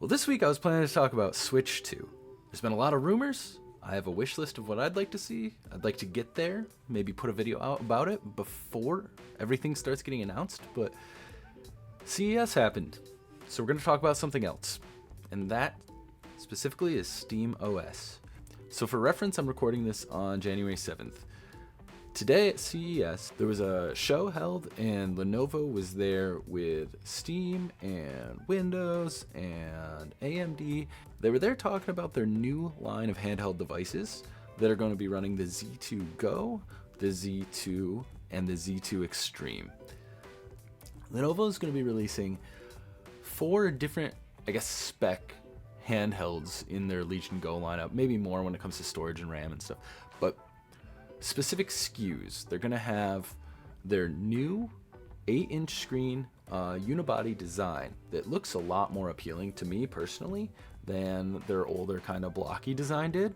Well, this week I was planning to talk about Switch 2. There's been a lot of rumors. I have a wish list of what I'd like to see. I'd like to get there, maybe put a video out about it before everything starts getting announced, but CES happened. So we're going to talk about something else, and that specifically is Steam OS. So for reference, I'm recording this on January 7th. Today at CES, there was a show held, and Lenovo was there with Steam and Windows and AMD. They were there talking about their new line of handheld devices that are going to be running the Z2 Go, the Z2, and the Z2 Extreme. Lenovo is going to be releasing 4 different, spec handhelds in their Legion Go lineup, maybe more when it comes to storage and RAM and stuff, but specific SKUs. They're going to have their new 8-inch screen unibody design that looks a lot more appealing to me personally than their older kind of blocky design did,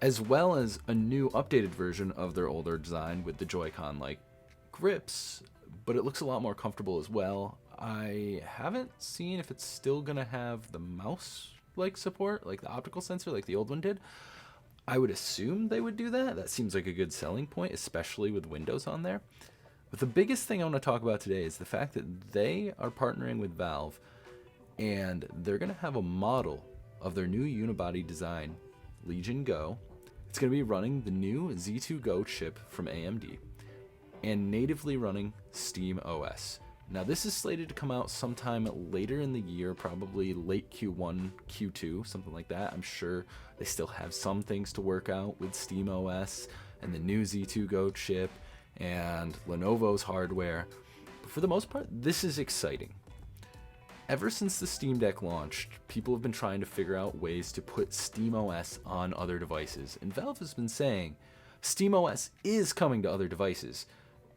as well as a new updated version of their older design with the Joy-Con like grips, but it looks a lot more comfortable as well. I haven't seen if it's still going to have the mouse like support, like the optical sensor like the old one did. I would assume they would do that. That seems like a good selling point, especially with Windows on there. But the biggest thing I want to talk about today is the fact that they are partnering with Valve, and they're going to have a model of their new unibody design, Legion Go. It's going to be running the new Z2 Go chip from AMD and natively running Steam OS. Now, this is slated to come out sometime later in the year, probably late Q1, Q2, something like that. I'm sure they still have some things to work out with Steam OS and the new Z2 Go chip and Lenovo's hardware. But for the most part, this is exciting. Ever since the Steam Deck launched, people have been trying to figure out ways to put Steam OS on other devices. And Valve has been saying Steam OS is coming to other devices.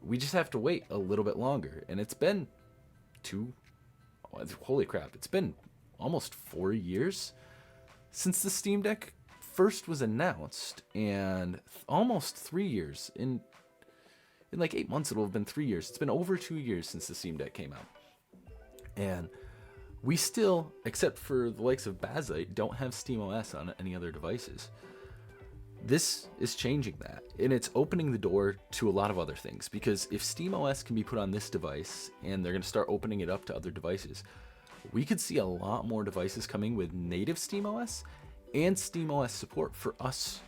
We just have to wait a little bit longer. And it's been it's been almost 4 years since the Steam Deck first was announced, and almost 3 years. In like 8 months, it'll have been 3 years. It's been over 2 years since the Steam Deck came out. And we still, except for the likes of Bazite, don't have Steam OS on any other devices. This is changing that, and it's opening the door to a lot of other things, because if Steam OS can be put on this device and they're going to start opening it up to other devices, we could see a lot more devices coming with native Steam OS and Steam OS support for us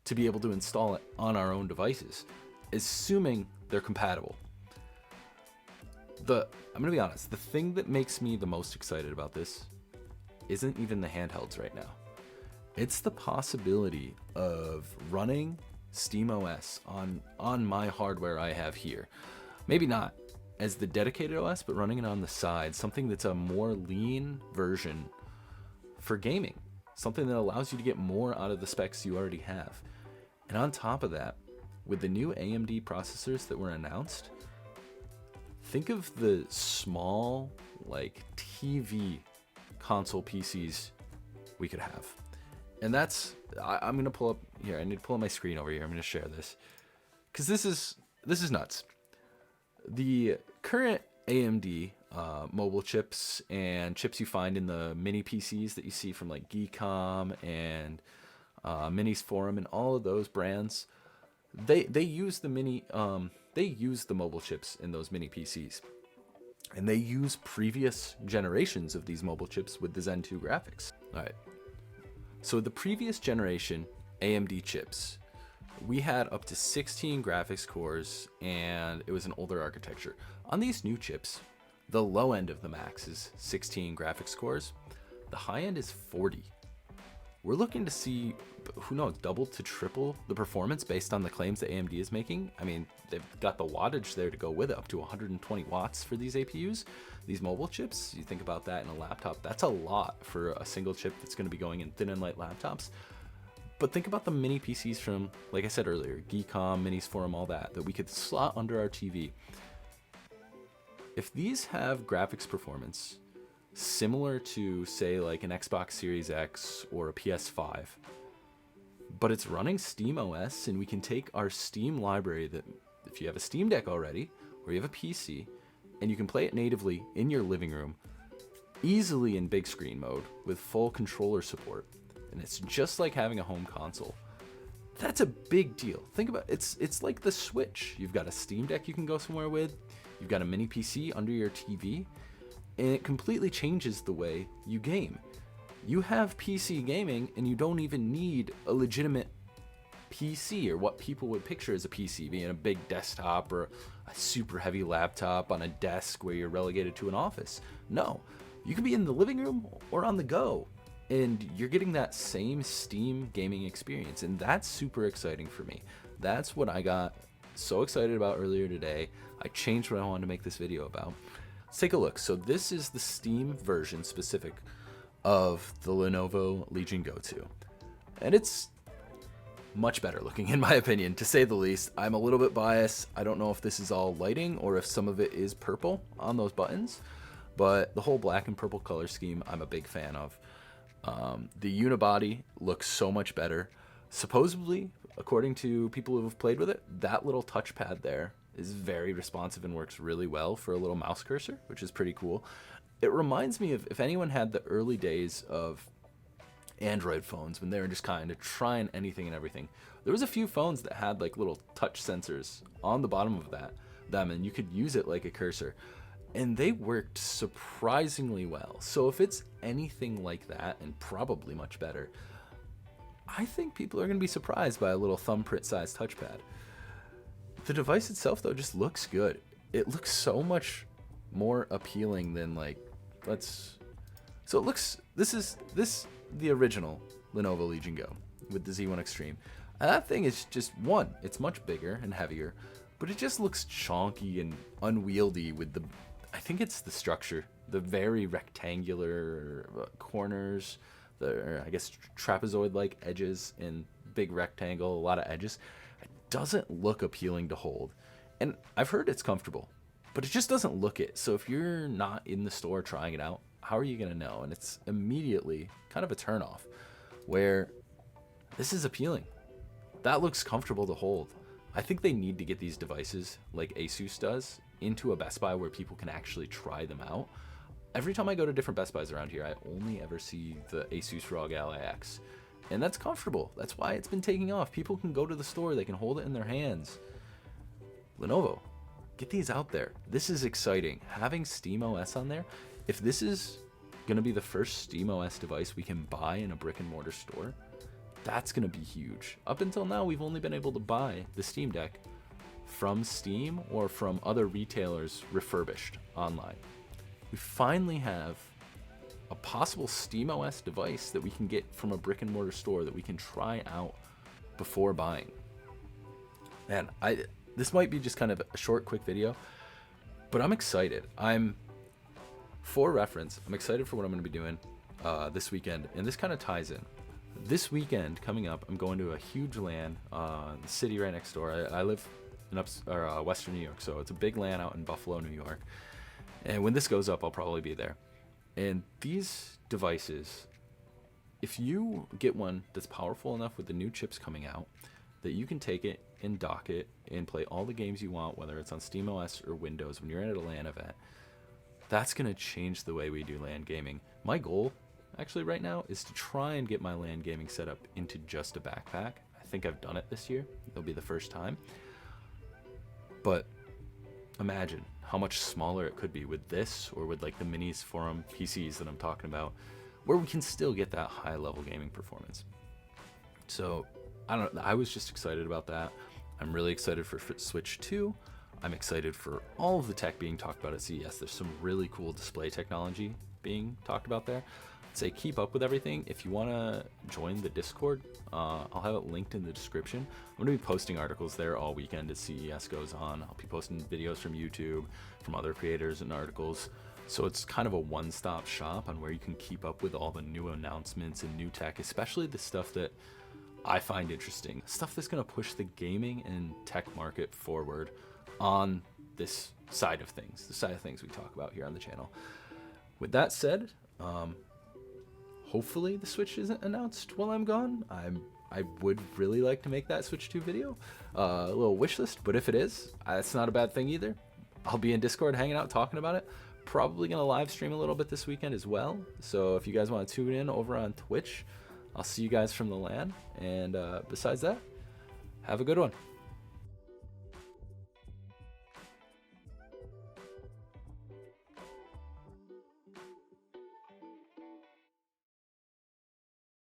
to be able to install it on our own devices, assuming they're compatible. I'm going to be honest, the thing that makes me the most excited about this isn't even the handhelds right now. It's the possibility of running Steam OS on my hardware I have here. Maybe not as the dedicated OS, but running it on the side, something that's a more lean version for gaming, something that allows you to get more out of the specs you already have. And on top of that, with the new AMD processors that were announced, think of the small, like TV console PCs we could have. And I'm going to pull up here. I need to pull up my screen over here. I'm going to share this because this is nuts. The current AMD mobile chips and chips you find in the mini PCs that you see from like Geekom and Minis Forum and all of those brands, they use the mobile chips in those mini PCs, and they use previous generations of these mobile chips with the Zen 2 graphics. All right. So the previous generation AMD chips, we had up to 16 graphics cores, and it was an older architecture. On these new chips, the low end of the max is 16 graphics cores. The high end is 40. We're looking to see, who knows, double to triple the performance based on the claims that AMD is making. I mean, they've got the wattage there to go with it, up to 120 watts for these APUs. These mobile chips, you think about that in a laptop, that's a lot for a single chip that's going to be going in thin and light laptops. But think about the mini PCs from, like I said earlier, Geekom, Minis Forum, all that we could slot under our TV. If these have graphics performance similar to, say, like an Xbox Series X or a PS5, but it's running Steam OS, and we can take our Steam library that, if you have a Steam Deck already, or you have a PC, and you can play it natively in your living room, easily in big screen mode with full controller support, and it's just like having a home console. That's a big deal. Think about it. It's like the Switch. You've got a Steam Deck you can go somewhere with, you've got a mini PC under your TV, and it completely changes the way you game. You have PC gaming and you don't even need a legitimate PC, or what people would picture as a PC, being a big desktop or a super heavy laptop on a desk where you're relegated to an office. No, you can be in the living room or on the go, and you're getting that same Steam gaming experience, and that's super exciting for me. That's what I got so excited about earlier today. I changed what I wanted to make this video about. Let's take a look. So this is the Steam version specific of the Lenovo Legion Go 2, and it's much better looking in my opinion, to say the least. I'm a little bit biased. I don't know if this is all lighting or if some of it is purple on those buttons, but the whole black and purple color scheme I'm a big fan of. The unibody looks so much better. Supposedly, according to people who have played with it, that little touchpad there is very responsive and works really well for a little mouse cursor, which is pretty cool. It reminds me of if anyone had the early days of Android phones when they were just kind of trying anything and everything. There was a few phones that had like little touch sensors on the bottom of them, and you could use it like a cursor, and they worked surprisingly well. So if it's anything like that, and probably much better, I think people are going to be surprised by a little thumbprint sized touchpad. The device itself though just looks good. It looks so much more appealing than this is the original Lenovo Legion Go with the Z1 Extreme. And that thing is just it's much bigger and heavier, but it just looks chonky and unwieldy with I think it's the structure, the very rectangular corners, I guess trapezoid-like edges and big rectangle, a lot of edges. It doesn't look appealing to hold. And I've heard it's comfortable, but it just doesn't look it. So if you're not in the store trying it out, how are you going to know? And it's immediately kind of a turnoff, where this is appealing. That looks comfortable to hold. I think they need to get these devices like Asus does into a Best Buy where people can actually try them out. Every time I go to different Best Buys around here, I only ever see the Asus ROG Ally X. And that's comfortable. That's why it's been taking off. People can go to the store, they can hold it in their hands. Lenovo, get these out there. This is exciting. Having SteamOS on there, if this is going to be the first SteamOS device we can buy in a brick and mortar store, that's going to be huge. Up until now, we've only been able to buy the Steam Deck from Steam or from other retailers refurbished online. We finally have a possible SteamOS device that we can get from a brick and mortar store that we can try out before buying. Man, this might be just kind of a short, quick video, but I'm excited. For reference, I'm excited for what I'm going to be doing this weekend, and this kind of ties in. This weekend coming up, I'm going to a huge LAN, the city right next door. I live in Western New York, so it's a big LAN out in Buffalo, New York. And when this goes up, I'll probably be there. And these devices, if you get one that's powerful enough with the new chips coming out, that you can take it and dock it and play all the games you want, whether it's on SteamOS or Windows, when you're at a LAN event, that's going to change the way we do LAN gaming. My goal, actually, right now, is to try and get my LAN gaming setup into just a backpack. I think I've done it this year. It'll be the first time. But imagine how much smaller it could be with this, or with like the Minis Forum PCs that I'm talking about, where we can still get that high level gaming performance. So I was just excited about that. I'm really excited for Switch 2. I'm excited for all of the tech being talked about at CES. There's some really cool display technology being talked about there. I'd say keep up with everything. If you want to join the Discord, I'll have it linked in the description. I'm going to be posting articles there all weekend as CES goes on. I'll be posting videos from YouTube, from other creators, and articles. So it's kind of a one-stop shop on where you can keep up with all the new announcements and new tech, especially the stuff that I find interesting. Stuff that's going to push the gaming and tech market forward on this side of things, the side of things we talk about here on the channel. With that said, hopefully the Switch isn't announced while I'm gone. I would really like to make that Switch 2 video, a little wish list, but if it is, that's not a bad thing either. I'll be in Discord hanging out talking about it. probably going to live stream a little bit this weekend as well. So if you guys want to tune in over on Twitch, I'll see you guys from the LAN. And besides that, have a good one.